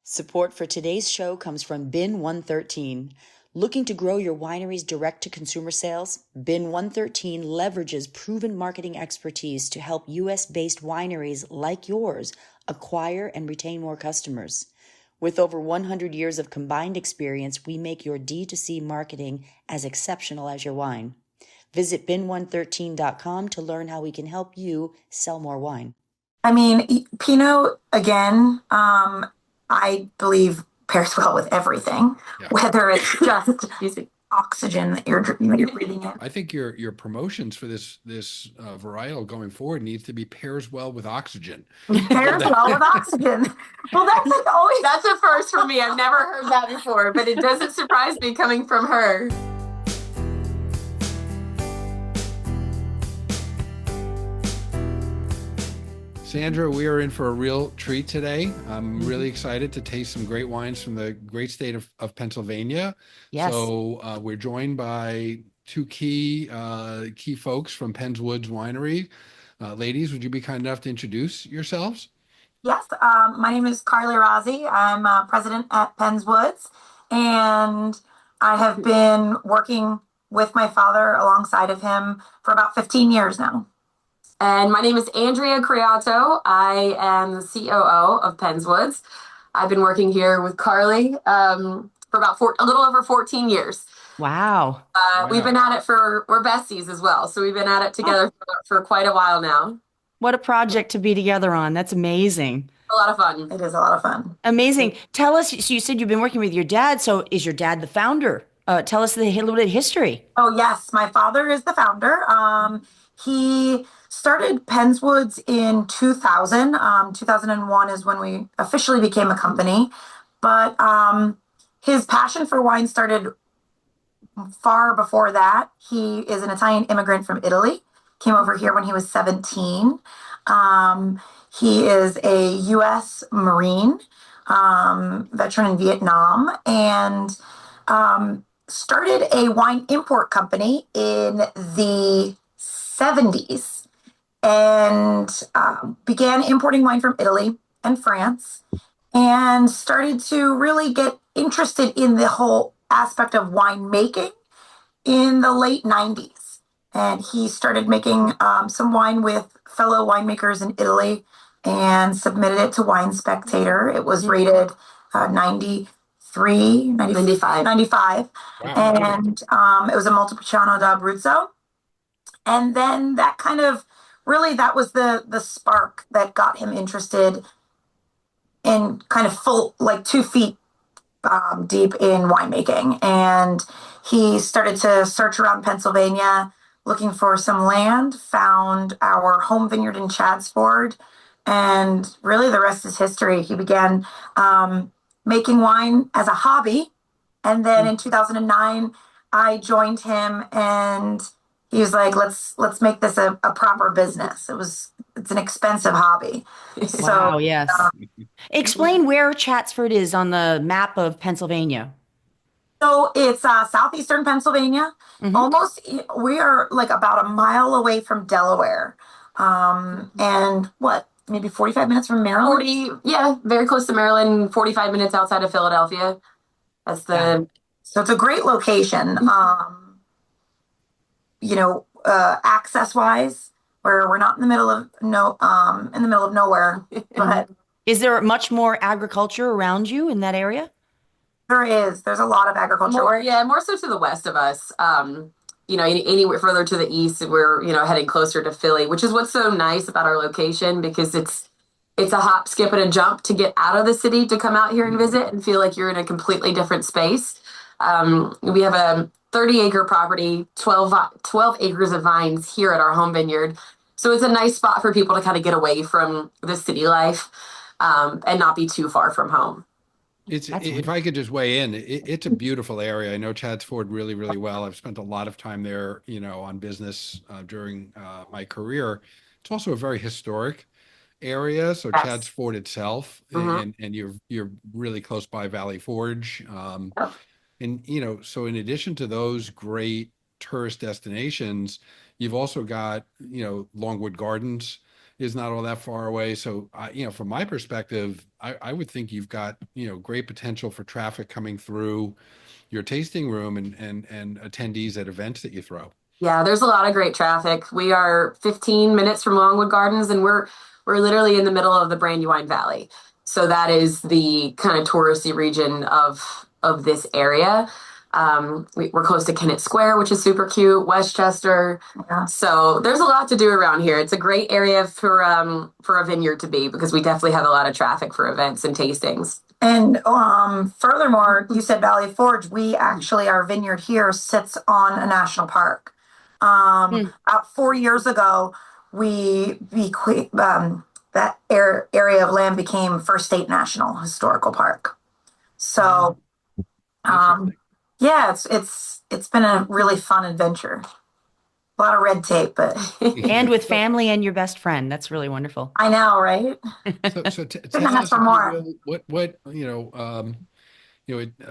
Support for today's show comes from Bin 113. Looking to grow your winery's direct-to-consumer sales? Bin 113 leverages proven marketing expertise to help U.S.-based wineries like yours acquire and retain more customers. With over 100 years of combined experience, we make your D2C marketing as exceptional as your wine. Visit bin113.com to learn how we can help you sell more wine. I mean, Pinot, again, I believe pairs well with everything, whether it's just oxygen that you're breathing in. I think your promotions for this varietal going forward needs to be pairs well with oxygen. Pairs well with oxygen. Well, that's a first for me. I've never heard that before, but it doesn't surprise me coming from her. Sandra, we are in for a real treat today. I'm really excited to taste some great wines from the great state of Pennsylvania. Yes. So we're joined by two key folks from Penns Woods Winery. Ladies, would you be kind enough to introduce yourselves? Yes, my name is Carley Razzi. I'm president at Penns Woods, and I have been working with my father alongside of him for about 15 years now. And my name is Andrea Creato. I am the COO of Penns Woods. I've been working here with Carley for about a little over 14 years. Wow. We've been at it we're besties as well. So we've been at it together for quite a while now. What a project to be together on. That's amazing. A lot of fun. It is a lot of fun. Amazing. Tell us, so you said you've been working with your dad. So is your dad the founder? Tell us a little bit of history. Oh, yes. My father is the founder. He started Penns Woods in 2000. 2001 is when we officially became a company. But his passion for wine started far before that. He is an Italian immigrant from Italy. Came over here when he was 17. He is a U.S. Marine, veteran in Vietnam, and started a wine import company in the 70s and began importing wine from Italy and France and started to really get interested in the whole aspect of winemaking in the late 90s. And he started making some wine with fellow winemakers in Italy and submitted it to Wine Spectator. It was rated 95. 95. Wow. And it was a Montepulciano d'Abruzzo. And then that kind of, really, that was the spark that got him interested in kind of full, like 2 feet deep in winemaking. And he started to search around Pennsylvania looking for some land, found our home vineyard in Chadsford, and really the rest is history. He began making wine as a hobby, and then in 2009, I joined him, and he was like, "Let's make this a proper business." It's an expensive hobby. Wow, yes. Explain where Chatsford is on the map of Pennsylvania. So it's southeastern Pennsylvania. Almost, we are like about a mile away from Delaware. And maybe 45 minutes from Maryland? Very close to Maryland, 45 minutes outside of Philadelphia. So it's a great location. Access wise, where we're not in the middle of nowhere. But is there much more agriculture around you in that area? There is. There's a lot of agriculture. More so to the west of us. Anywhere further to the east, we're heading closer to Philly, which is what's so nice about our location, because it's a hop, skip, and a jump to get out of the city to come out here and visit and feel like you're in a completely different space. We have a 30-acre property, 12 acres of vines here at our home vineyard. So it's a nice spot for people to kind of get away from the city life and not be too far from home. If I could just weigh in, it's a beautiful area. I know Chadsford really, really well. I've spent a lot of time there, on business during my career. It's also a very historic area. So Yes. Chadsford itself, and you're really close by Valley Forge. And, so in addition to those great tourist destinations, you've also got, Longwood Gardens is not all that far away. So, from my perspective, I would think you've got, great potential for traffic coming through your tasting room and attendees at events that you throw. Yeah, there's a lot of great traffic. We are 15 minutes from Longwood Gardens, and we're literally in the middle of the Brandywine Valley. So that is the kind of touristy region of this area. We're close to Kennett Square, which is super cute, Westchester. Yeah. So there's a lot to do around here. It's a great area for a vineyard to be, because we definitely have a lot of traffic for events and tastings. And furthermore, you said Valley Forge. We actually, our vineyard here sits on a national park. About 4 years ago, that area of land became First State National Historical Park. So, yeah, it's been a really fun adventure. A lot of red tape, but And with family and your best friend. That's really wonderful. I know, right? So tell us, for more.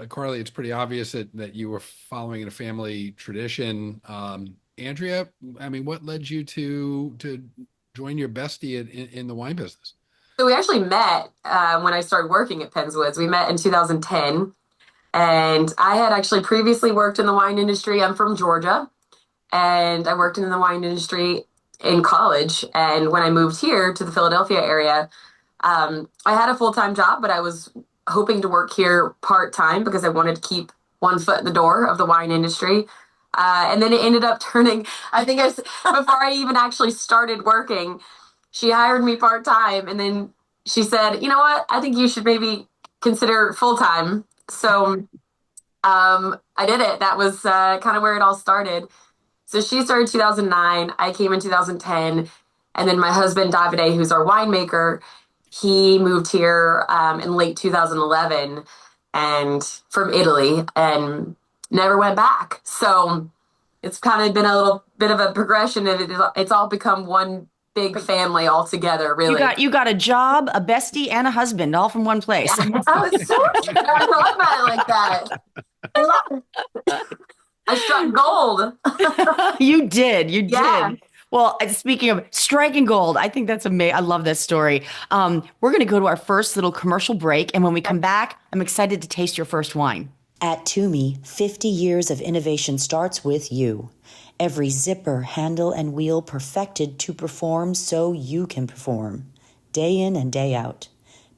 Carly, it's pretty obvious that you were following in a family tradition. Andrea, I mean, what led you to join your bestie in the wine business? So we actually met when I started working at Penns Woods. We met in 2010, and I had actually previously worked in the wine industry. I'm from Georgia, and I worked in the wine industry in college. And when I moved here to the Philadelphia area, I had a full-time job, but I was hoping to work here part-time because I wanted to keep one foot in the door of the wine industry. And then it ended up turning, before I even actually started working, she hired me part-time, and then she said, you know what, I think you should maybe consider full-time. So I did it. That was kind of where it all started. So she started 2009, I came in 2010, and then my husband, Davide, who's our winemaker, he moved here in late 2011 and from Italy, and never went back. So it's kind of been a little bit of a progression, and it's all become one big family all together, really. You got a job, a bestie, and a husband all from one place. Yeah. I was so I thought about it like that. I love it. I struck gold. You did. Yeah. Well, speaking of striking gold, I think that's amazing. I love this story. We're going to go to our first little commercial break, and when we come back, I'm excited to taste your first wine. At Toomey, 50 years of innovation starts with you. Every zipper, handle, and wheel perfected to perform so you can perform. Day in and day out.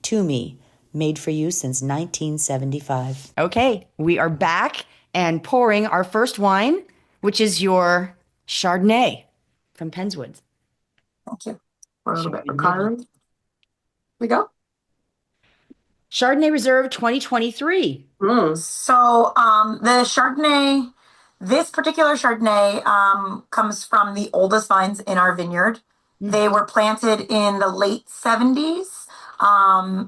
Toomey, made for you since 1975. Okay, we are back and pouring our first wine, which is your Chardonnay from Penns Woods. Thank you. Pour a little bit for Carly. Here we go. Chardonnay Reserve 2023. So the Chardonnay, this particular Chardonnay comes from the oldest vines in our vineyard. They were planted in the late 70s.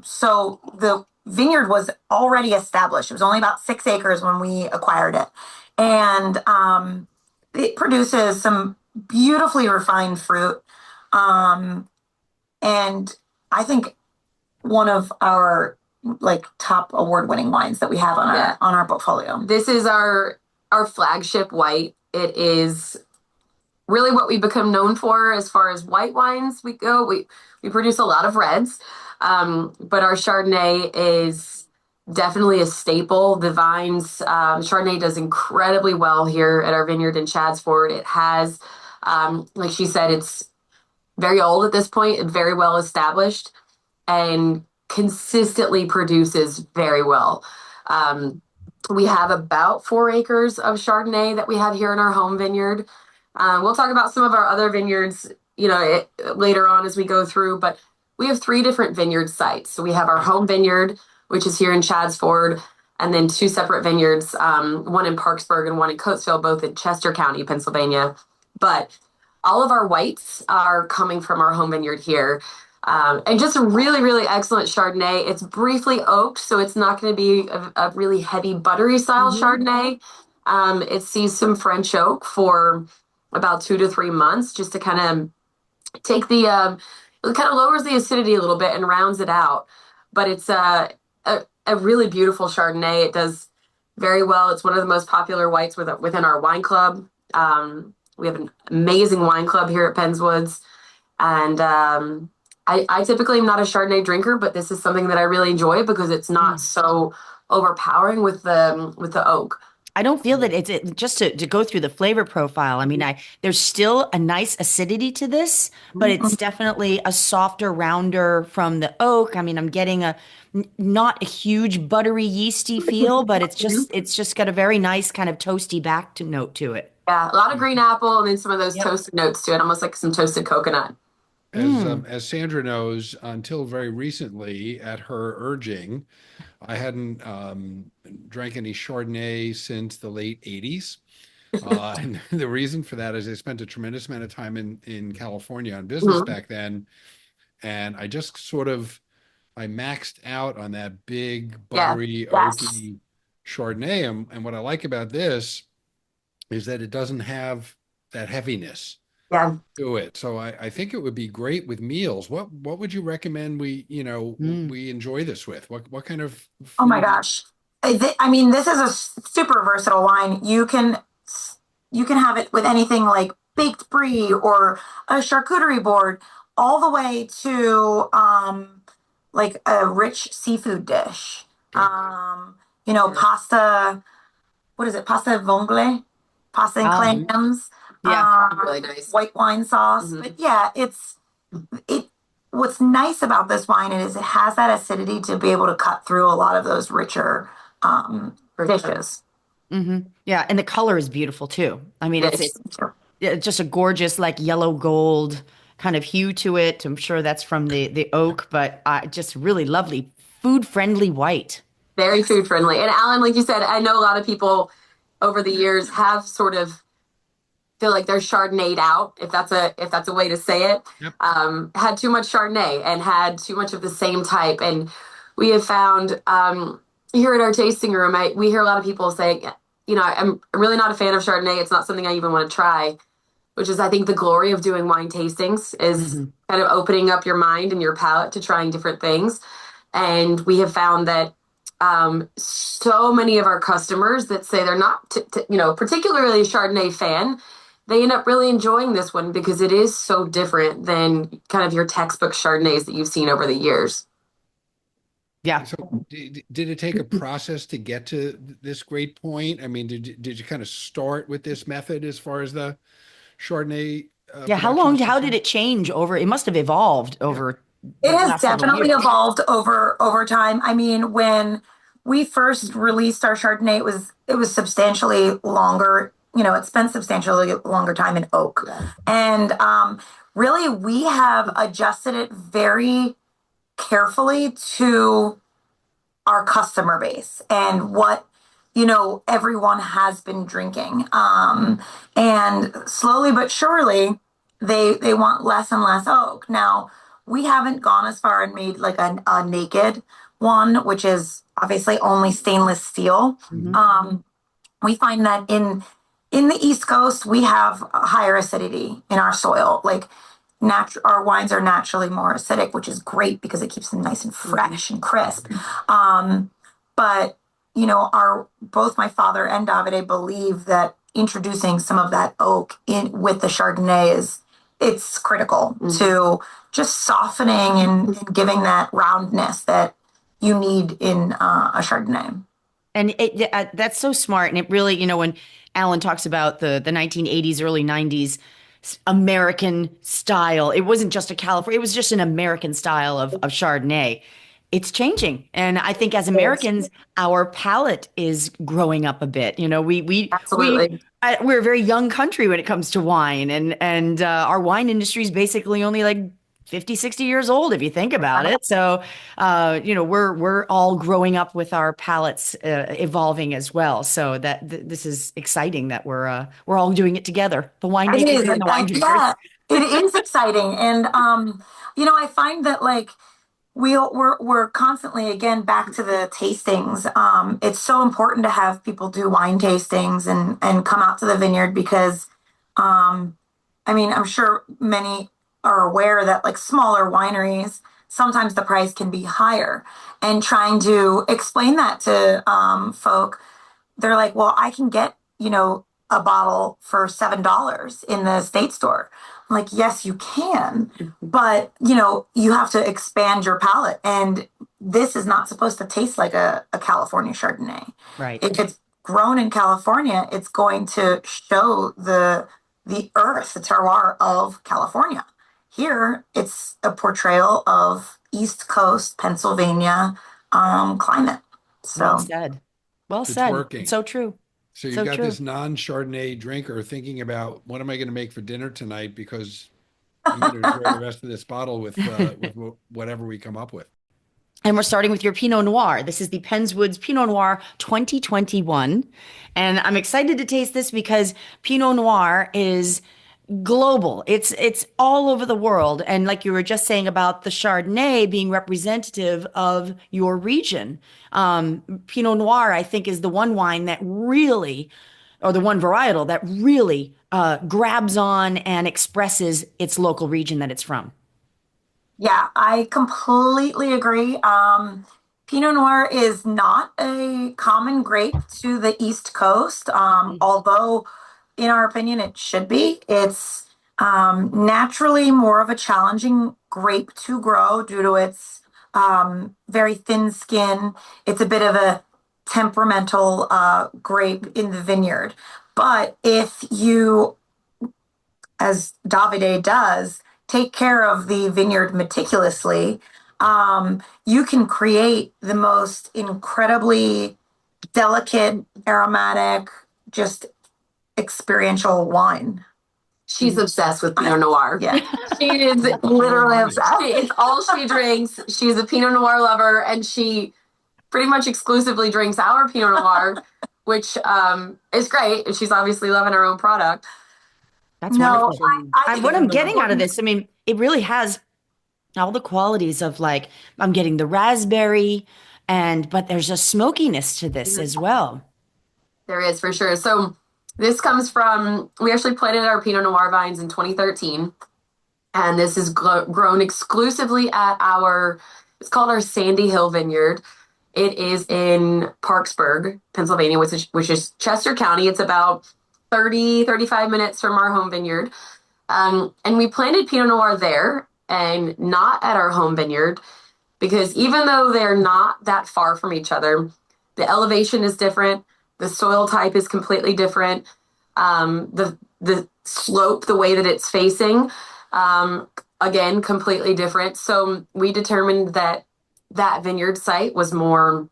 So the vineyard was already established. It was only about 6 acres when we acquired it. And it produces some beautifully refined fruit. And I think one of our top award-winning wines that we have on our portfolio. This is our flagship white. It is really what we become known for as far as white wines we go. We produce a lot of reds, but our Chardonnay is definitely a staple. The vines, Chardonnay does incredibly well here at our vineyard in Chadds Ford. It has, like she said, it's very old at this point and very well established, and consistently produces very well. We have about 4 acres of Chardonnay that we have here in our home vineyard. We'll talk about some of our other vineyards, later on as we go through, but we have 3 different vineyard sites. So we have our home vineyard, which is here in Chadds Ford, and then 2 separate vineyards, one in Parksburg and one in Coatesville, both in Chester County, Pennsylvania. But all of our whites are coming from our home vineyard here. And just a really, really excellent Chardonnay. It's briefly oaked, so it's not going to be a really heavy, buttery style Chardonnay. It sees some French oak for about 2 to 3 months, just to kind of take it kind of lowers the acidity a little bit and rounds it out. But it's a really beautiful Chardonnay. It does very well. It's one of the most popular whites within our wine club. We have an amazing wine club here at Penns Woods. And I typically am not a Chardonnay drinker, but this is something that I really enjoy because it's not so overpowering with the oak. I don't feel that just to go through the flavor profile. I mean, there's still a nice acidity to this, but it's definitely a softer, rounder from the oak. I mean, I'm getting not a huge buttery yeasty feel, but it's just got a very nice kind of toasty back to note to it. Yeah, a lot of green apple and then some of those Yep. toasted notes to it, almost like some toasted coconut. As Sandra knows, until very recently, at her urging, I hadn't drank any Chardonnay since the late 80s. And the reason for that is I spent a tremendous amount of time in California on business Mhm. back then. And I just I maxed out on that big, Yeah. buttery, Yes. oaky Chardonnay. And what I like about this is that it doesn't have that heaviness Yeah. to it. So I think it would be great with meals. What would you recommend we enjoy this with? What kind of Oh my food? gosh. I mean, this is a super versatile wine. You can have it with anything like baked brie or a charcuterie board, all the way to like a rich seafood dish. Okay. Pasta. What is it? Pasta vongole, pasta and Um, clams, yeah. Really nice. white wine sauce. But yeah, it. What's nice about this wine is it has that acidity to be able to cut through a lot of those richer dishes. Yeah, and the color is beautiful too. I mean, Yes. it's just a gorgeous like yellow gold kind of hue to it. I'm sure that's from the oak, but just really lovely, food friendly white. Very food friendly. And Alan, like you said, I know a lot of people over the years have sort of feel like they're Chardonnayed out, if that's a way to say it. Yep. Had too much Chardonnay and had too much of the same type. And we have found here at our tasting room, we hear a lot of people saying, I'm really not a fan of Chardonnay. It's not something I even want to try, which is, I think, the glory of doing wine tastings is kind of opening up your mind and your palate to trying different things. And we have found that so many of our customers that say they're not, particularly a Chardonnay fan, they end up really enjoying this one because it is so different than kind of your textbook Chardonnays that you've seen over the years. Yeah. So did it take a process to get to this great point? I mean, did you kind of start with this method as far as the Chardonnay Yeah. production is How did concerned? it change over? It must have evolved Yeah. over It the has last several definitely years. evolved over time. I mean, when we first released our Chardonnay, it was substantially longer. It spent substantially longer time in oak, and really we have adjusted it very carefully to our customer base and what everyone has been drinking, and slowly but surely they want less and less oak. Now we haven't gone as far and made like a naked one, which is obviously only stainless steel. We find that in the East Coast we have a higher acidity in our soil. Like our wines are naturally more acidic, which is great because it keeps them nice and fresh and crisp. But our both my father and Davide believe that introducing some of that oak in with the Chardonnay it's critical to just softening and giving that roundness that you need in a Chardonnay. And that's so smart. And it really, when Alan talks about the 1980s, early 90s American style, it wasn't just a California, it was just an American style of Chardonnay. It's changing. And I think as Americans, our palate is growing up a bit. Absolutely. We're a very young country when it comes to wine, and our wine industry is basically only like 50, 60 years old if you think about it. So, we're all growing up with our palates evolving as well. So this is exciting that we're all doing it together, the It winemakers is. and the wine drinkers. Yeah, it is exciting. And I find that like we're constantly again back to the tastings. It's so important to have people do wine tastings and come out to the vineyard because I mean, I'm sure many are aware that like smaller wineries, sometimes the price can be higher. And trying to explain that to folk, they're like, well, I can get, a bottle for $7 in the state store. like, yes, you can, but you have to expand your palate. And this is not supposed to taste like a California Chardonnay. Right. If it's grown in California, it's going to show the earth, the terroir of California. Here, it's a portrayal of East Coast Pennsylvania climate. Well So said. Well It's said. working. So true. So you've So got true. this non-Chardonnay drinker thinking about what am I going to make for dinner tonight because I'm going to enjoy the rest of this bottle with whatever we come up with. And we're starting with your Pinot Noir. This is the Penns Woods Pinot Noir 2021. And I'm excited to taste this because Pinot Noir is global. It's all over the world. And like you were just saying about the Chardonnay being representative of your region, Pinot Noir, I think, is the one wine that really, or the one varietal that really grabs on and expresses its local region that it's from. yeah, I completely agree. Pinot Noir is not a common grape to the East Coast, although, in our opinion, it should be. It's naturally more of a challenging grape to grow due to its very thin skin. It's a bit of a temperamental grape in the vineyard. But if you, as Davide does, take care of the vineyard meticulously, you can create the most incredibly delicate, aromatic, just experiential wine. She's obsessed with Pinot Noir. Yeah. She is literally obsessed. It's all she drinks. She's a Pinot Noir lover, and she pretty much exclusively drinks our Pinot Noir, which is great. And she's obviously loving her own product. That's No, wonderful. I think What it's I'm getting out of important. this, I mean, it really has all the qualities of like, I'm getting the raspberry but there's a smokiness to this as well. There is for sure. So this comes from, we actually planted our Pinot Noir vines in 2013. And this is grown exclusively at it's called our Sandy Hill Vineyard. It is in Parksburg, Pennsylvania, which is Chester County. It's about 35 minutes from our home vineyard. And we planted Pinot Noir there and not at our home vineyard because even though they're not that far from each other, the elevation is different. The soil type is completely different. The slope, the way that it's facing, again, completely different. So we determined that vineyard site was more,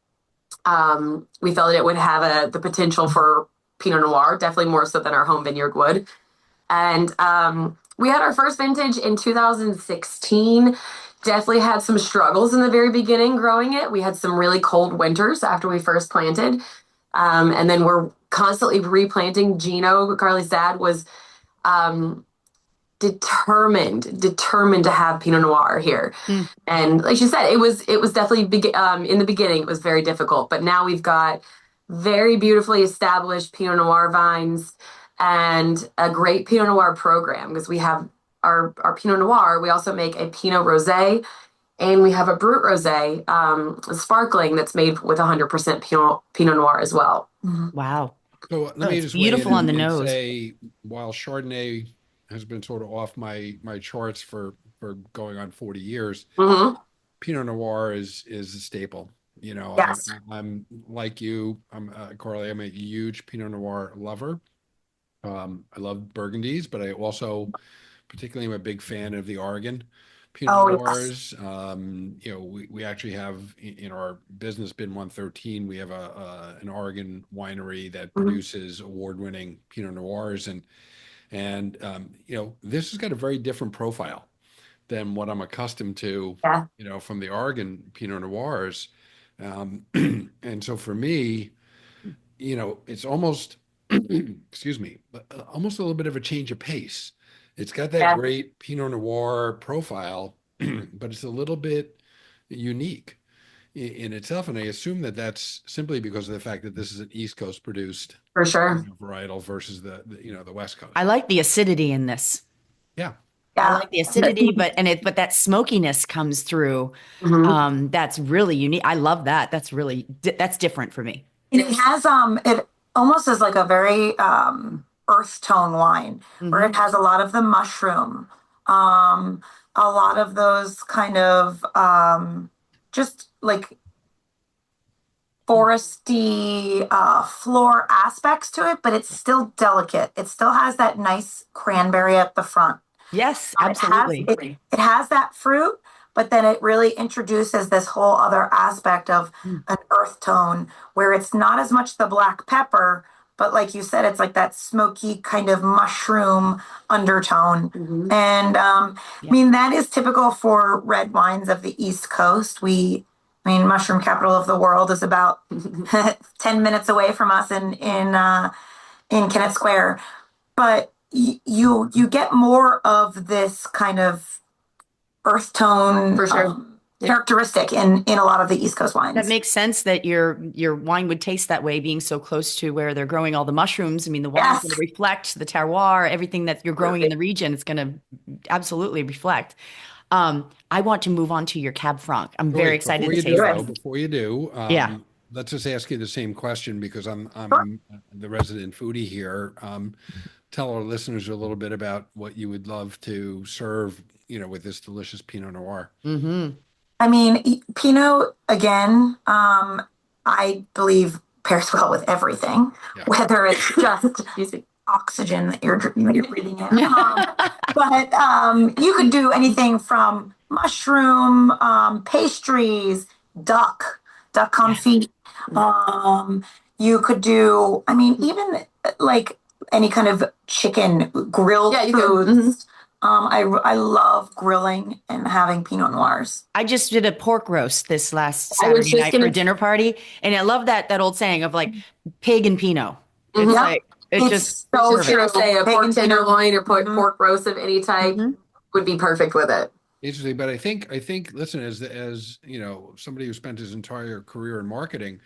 we felt it would have the potential for Pinot Noir, definitely more so than our home vineyard would. And we had our first vintage in 2016. Definitely had some struggles in the very beginning growing it. We had some really cold winters after we first planted. And then we're constantly replanting. Gino, Carly's dad, was determined to have Pinot Noir here. And like you said, it was definitely in the beginning, it was very difficult. But now we've got very beautifully established Pinot Noir vines and a great Pinot Noir program because we have our Pinot Noir. We also make a Pinot Rosé and we have a Brut Rosé, a sparkling that's made with 100% Pinot Noir as well. Wow. So let me it's just beautiful weigh in on the and nose. say, while Chardonnay has been sort of off my charts for going on 40 years, Pinot Noir is a staple. You know, Yes. I'm like you. Carly. I'm a huge Pinot Noir lover. I love Burgundies, but I also particularly am a big fan of the Oregon Pinot Oh, yes. Noirs. You know, we actually have in our business Bin 113, we have an Oregon winery that produces award-winning Pinot Noirs, and you know, this has got a very different profile than what I'm accustomed to, Yeah. you know, from the Oregon Pinot Noirs. And so for me, you know, it's almost, excuse me, almost a little bit of a change of pace. It's got that Yeah. great Pinot Noir profile, but it's a little bit unique in itself. And I assume that that's simply because of the fact that this is an East Coast produced For sure. varietal versus the you know, the West Coast. I like the acidity in this. Yeah. I Yeah. like the acidity, but that smokiness comes through. That's really unique. I love that. That's different for me. And it has it almost is like a very earth tone wine, where it has a lot of the mushroom, a lot of those kind of just like foresty floor aspects to it, but it's still delicate. It still has that nice cranberry at the front. Yes, It has absolutely. it has that fruit, but then it really introduces this whole other aspect of an earth tone where it's not as much the black pepper, but like you said, it's like that smoky kind of mushroom undertone. And I mean, that is typical for red wines of the East Coast. I mean, mushroom capital of the world is about 10 minutes away from us in Kennett Square. But you get more of this kind of earth tone For sure. characteristic in a lot of the East Coast wines. That makes sense that your wine would taste that way, being so close to where they're growing all the mushrooms. I mean, the wine's going to reflect the terroir, everything that you're growing in the region. It's going to absolutely reflect. I want to move on to your Cab Franc. I'm very excited to taste it. Before you do, Yeah. let's just ask you the same question because I'm the resident foodie here. Tell our listeners a little bit about what you would love to serve, with this delicious Pinot Noir. I mean, Pinot, again, I believe pairs well with everything, whether it's just oxygen that you're breathing in. But you could do anything from mushroom, pastries, duck confit. You could do, I mean, even like any kind of chicken grilled foods. I love grilling and having Pinot Noirs. I just did a pork roast this last Saturday night for a dinner party, and I love that old saying of like pig and Pinot. It's like it's just so true. Say a pork tenderloin or pork roast of any type would be perfect with it. Interesting, but I think listen, as somebody who spent his entire career in marketing,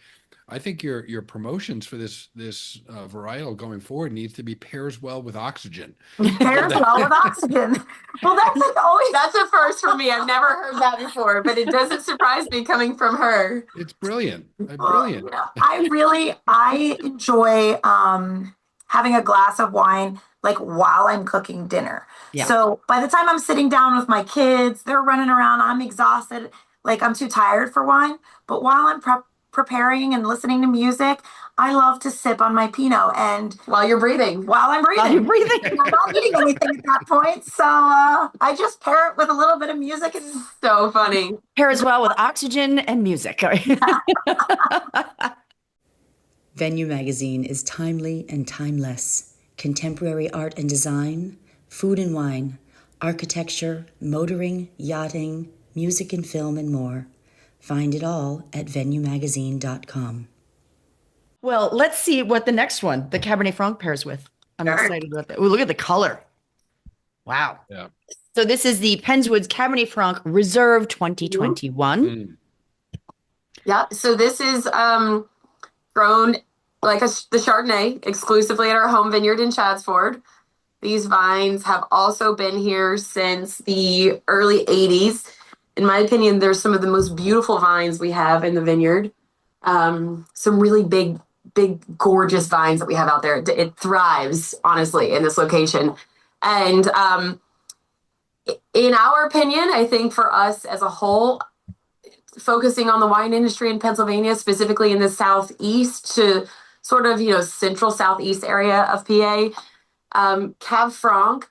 I think your promotions for this varietal going forward needs to be pairs well with oxygen. Pairs well with oxygen. Well, that's like always that's a first for me. I've never heard that before, but it doesn't surprise me coming from her. It's brilliant. Brilliant. I enjoy having a glass of wine like while I'm cooking dinner. Yeah. So by the time I'm sitting down with my kids, they're running around, I'm exhausted, like I'm too tired for wine. But while I'm preparing and listening to music, I love to sip on my Pinot and while you're breathing. While I'm breathing. I'm not eating anything at that point. So I just pair it with a little bit of music. And so funny. Pair as well with oxygen and music. Venue Magazine is timely and timeless. Contemporary art and design, food and wine, architecture, motoring, yachting, music and film, and more. Find it all at venuemagazine.com. Well, let's see what the next one, the Cabernet Franc, pairs with. I'm excited about that. Oh, look at the color. Wow. Yeah. So this is the Penns Woods Cabernet Franc Reserve 2021. Yeah. So this is grown like the Chardonnay exclusively at our home vineyard in Chadsford. These vines have also been here since the early 80s. In my opinion, they're some of the most beautiful vines we have in the vineyard. Some really big, gorgeous vines that we have out there. It thrives, honestly, in this location. And in our opinion, I think for us as a whole, focusing on the wine industry in Pennsylvania, specifically in the southeast to sort of, central southeast area of PA, Cab Franc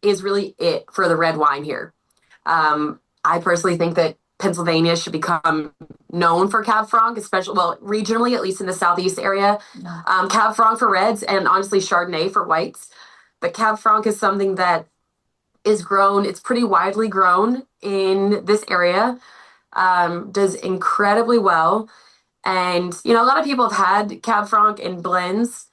is really it for the red wine here. I personally think that Pennsylvania should become known for Cab Franc, especially, regionally, at least in the southeast area. Cab Franc for reds and honestly Chardonnay for whites. But Cab Franc is something that is grown. It's pretty widely grown in this area. Does incredibly well. And, a lot of people have had Cab Franc in blends,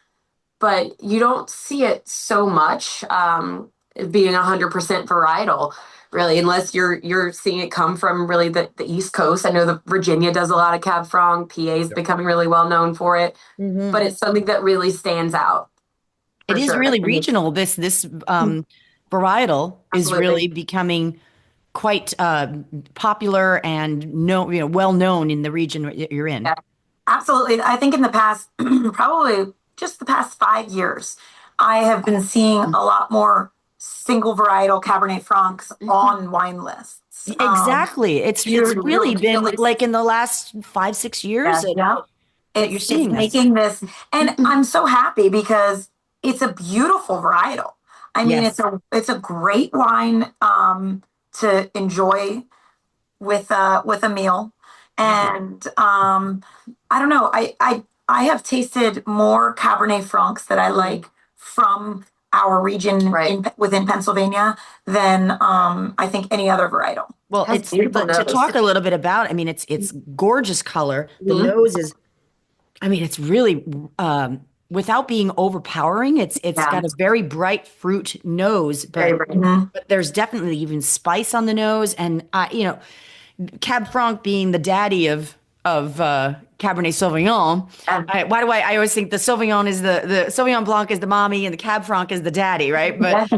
but you don't see it so much being 100% varietal, really, unless you're seeing it come from really the East Coast. I know that Virginia does a lot of Cab Franc. PA is becoming really well known for it, but it's something that really stands out. It is really regional. This varietal is really becoming quite popular and well known in the region you're in. Yeah, absolutely. I think in the past, probably just the past 5 years, I have been seeing a lot more single varietal Cabernet Francs on wine lists. Exactly. It's really been like in the last 5-6 years Yeah. that you're seeing It's this. making this, and I'm so happy because it's a beautiful varietal. I mean, Yes. it's a great wine to enjoy with a meal, and I don't know. I have tasted more Cabernet Francs that I like from our region within Pennsylvania than I think any other varietal. Well, Has it's beautiful to nose. talk a little bit about, I mean, it's gorgeous color. The nose is, I mean, it's really without being overpowering, it's got a very bright fruit nose, but there's definitely even spice on the nose. And you know, Cab Franc being the daddy of Cabernet Sauvignon. I always think the Sauvignon is the Sauvignon Blanc is the mommy and the Cab Franc is the daddy, right? But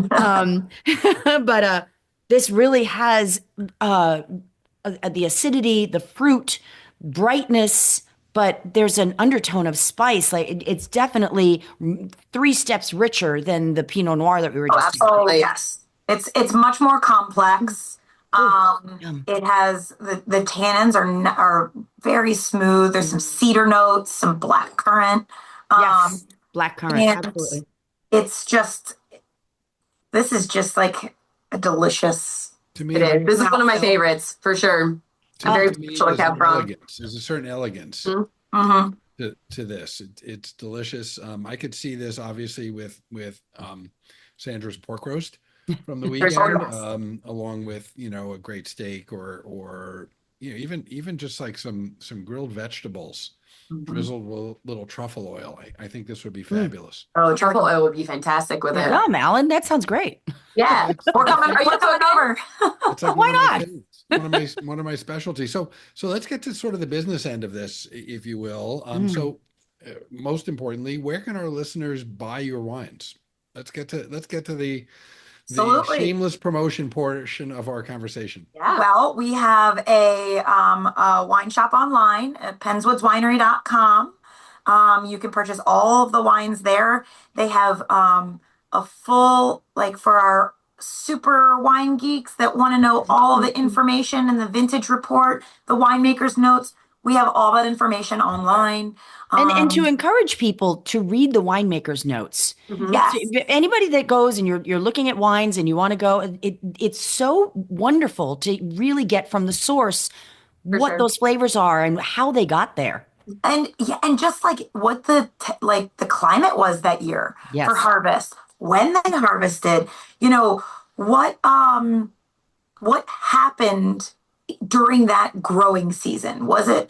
but this really has the acidity, the fruit, brightness, but there's an undertone of spice. Like it's definitely 3 steps richer than the Pinot Noir that we were just talking Oh, yes. It's much more complex. Yum. It has the tannins are very smooth. There's some cedar notes, some black currant. Yes, blackcurrant, And absolutely. it's just, this is just like a delicious. To me, It is. This is one of my favorites for sure. I'm very to me, partial to there's an Cab Franc. elegance. There's a certain elegance Mhm. to this. It's delicious. I could see this obviously with Sandra's pork roast from the weekend, along with, you know, a great steak or you know, even just like some grilled vegetables drizzled with little truffle oil. I think this would be fabulous. Oh, truffle oil would be fantastic with it. Yum, Alan, that sounds great. Yeah. We're coming over. It's like Why one of my not? favorites, one of my specialties. So let's get to sort of the business end of this, if you will. So most importantly, where can our listeners buy your wines? Let's get to the Absolutely. shameless promotion portion of our conversation. Yeah. Well, we have a wine shop online at pennswoodswinery.com. You can purchase all of the wines there. They have a full, like for our super wine geeks that want to know all the information and the vintage report, the winemaker's notes. We have all that information online. And to encourage people to read the winemaker's notes. Yes. Anybody that goes and you're looking at wines and you want to go, it's so wonderful to really get from the source what those flavors are and how they got there. And yeah, and just like what the climate was that year for harvest, when they harvested, you know, what happened during that growing season? Was it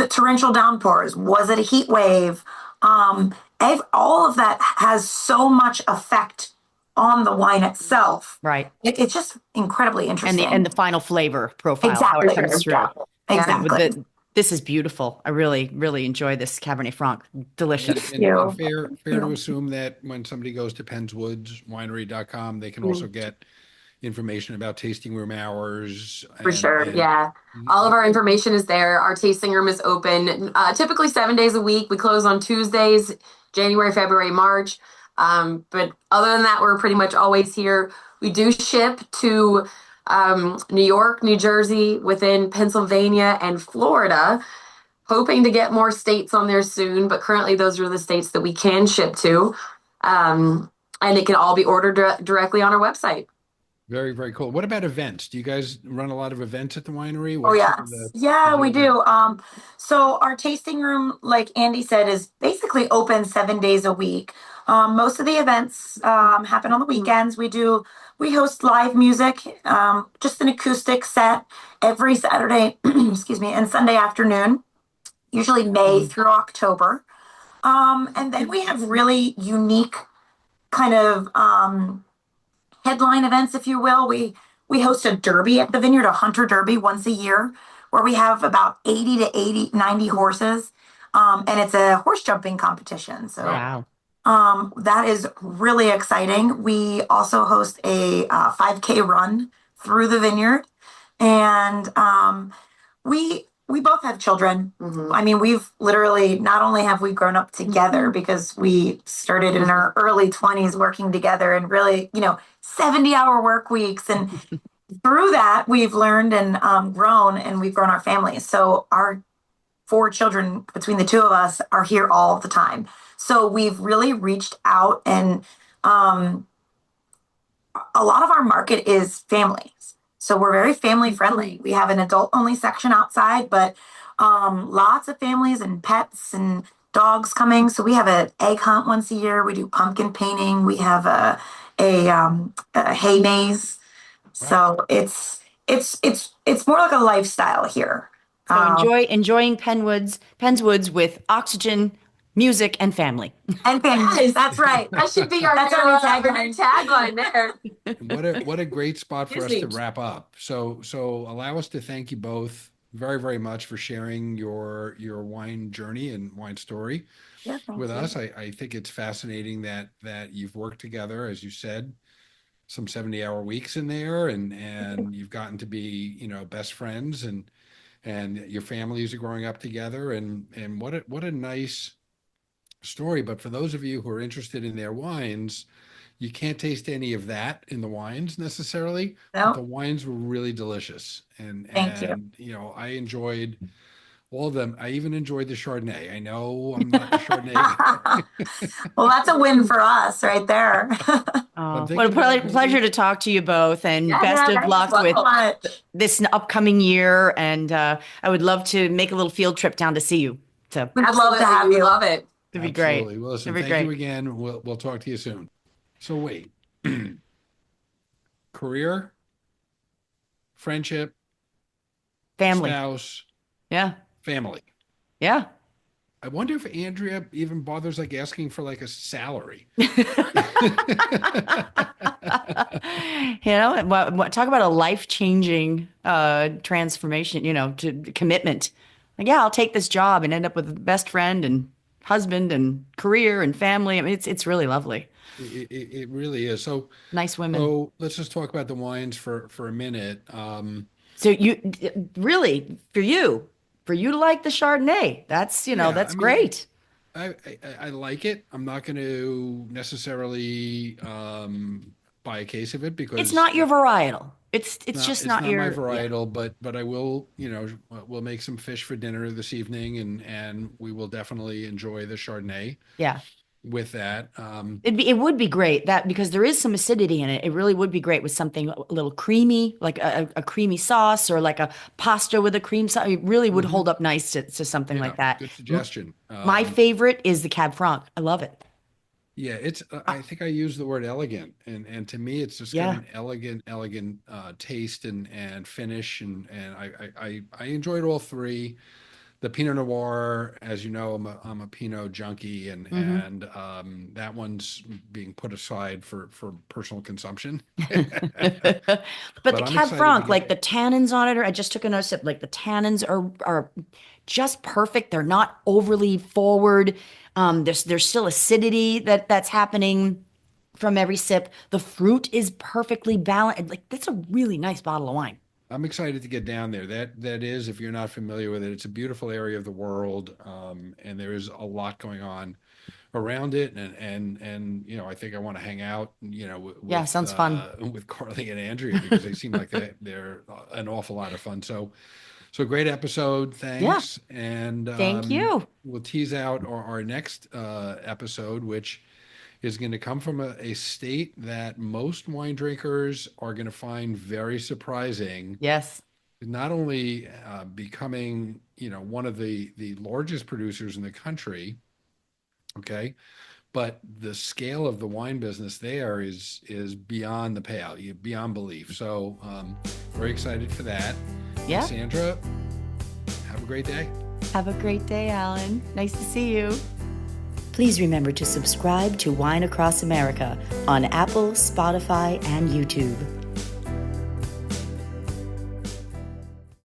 torrential downpours? Was it a heat wave? All of that has so much effect on the wine itself. Right. It's just incredibly interesting. And the final flavor profile, how it comes through. Exactly. This is beautiful. I really, really enjoy this Cabernet Franc. Delicious. And fair to assume that when somebody goes to pennswoodswinery.com, they can also get information about tasting room hours. For sure. Yeah. All of our information is there. Our tasting room is open typically 7 days a week. We close on Tuesdays, January, February, March. But other than that, we're pretty much always here. We do ship to New York, New Jersey, within Pennsylvania and Florida, hoping to get more states on there soon. But currently, those are the states that we can ship to. And it can all be ordered directly on our website. Very, very cool. What about events? Do you guys run a lot of events at the winery? Oh, yeah, we do. So our tasting room, like Andy said, is basically open 7 days a week. Most of the events happen on the weekends. We host live music, just an acoustic set every Saturday, excuse me, and Sunday afternoon, usually May through October. And then we have really unique kind of headline events, if you will. We host a derby at the vineyard, a hunter derby once a year, where we have about 90 horses. And it's a horse jumping competition. So wow. That is really exciting. We also host a 5K run through the vineyard. And we we both have children. I mean, we've literally, not only have we grown up together because we started in our early 20s working together and really, 70-hour work weeks. And through that, we've learned and grown, and we've grown our families. So our 4 children between the two of us are here all the time. So we've really reached out, and a lot of our market is families. So we're very family friendly. We have an adult only section outside, but lots of families and pets and dogs coming. So we have an egg hunt once a year. We do pumpkin painting. We have a hay maze. So it's more like a lifestyle here. So enjoying Penns Woods with oxygen, music, and family. And families. Yes. That's right. That should be our new tagline there. What a great spot for us to wrap up. So allow us to thank you both very, very much for sharing your wine journey and wine story with us. I think it's fascinating that you've worked together, as you said, some 70-hour weeks in there, and you've gotten to be, best friends, and your families are growing up together, and what a nice story. But for those of you who are interested in their wines, you can't taste any of that in the wines necessarily. No. But the wines were really delicious, Thank you. I enjoyed all of them. I even enjoyed the Chardonnay. I know I'm not the Chardonnay guy. Well, that's a win for us right there. What a pleasure to talk to you both, and best of luck with this upcoming year. And I would love to make a little field trip down to see you. So I'd love to have you. Love it. It'd be great. Well, listen, thank you again. We'll talk to you soon. So wait, career, friendship, family, spouse, family. Yeah. I wonder if Andrea even bothers asking for a salary. Talk about a life-changing transformation, to commitment. I'll take this job and end up with a best friend and husband and career and family. I mean, it's really lovely. It really is. So nice women. So let's just talk about the wines for a minute. So you really, for you to like the Chardonnay, that's that's great. I like it. I'm not going to necessarily buy a case of it because it's not your varietal. It's just not your my varietal, but I will, we'll make some fish for dinner this evening, and we will definitely enjoy the Chardonnay. Yeah. With that, it would be great because there is some acidity in it. It really would be great with something a little creamy, like a creamy sauce, or like a pasta with a cream sauce. It really would hold up nice to something like that. Good suggestion. My favorite is the Cab Franc. I love it. Yeah, it's. I think I use the word elegant, and to me, it's just got an elegant taste and finish, and I enjoyed all three. The Pinot Noir, as you know, I'm a Pinot junkie, and that one's being put aside for personal consumption. but the Cab Franc, the tannins on it, I just took another sip. The tannins are just perfect. They're not overly forward. There's still acidity that's happening from every sip. The fruit is perfectly balanced. That's a really nice bottle of wine. I'm excited to get down there. That is, if you're not familiar with it, it's a beautiful area of the world, and there is a lot going on around it. And I think I want to hang out. With, sounds fun with Carly and Andrea because they seem like they're an awful lot of fun. So great episode. Thanks. Yeah. And thank you. We'll tease out our next episode, which is going to come from a state that most wine drinkers are going to find very surprising. Yes. Not only becoming, one of the largest producers in the country, okay, but the scale of the wine business there is beyond the pale, beyond belief. So very excited for that. Yeah. And Sandra, have a great day. Have a great day, Alan. Nice to see you. Please remember to subscribe to Wine Across America on Apple, Spotify, and YouTube.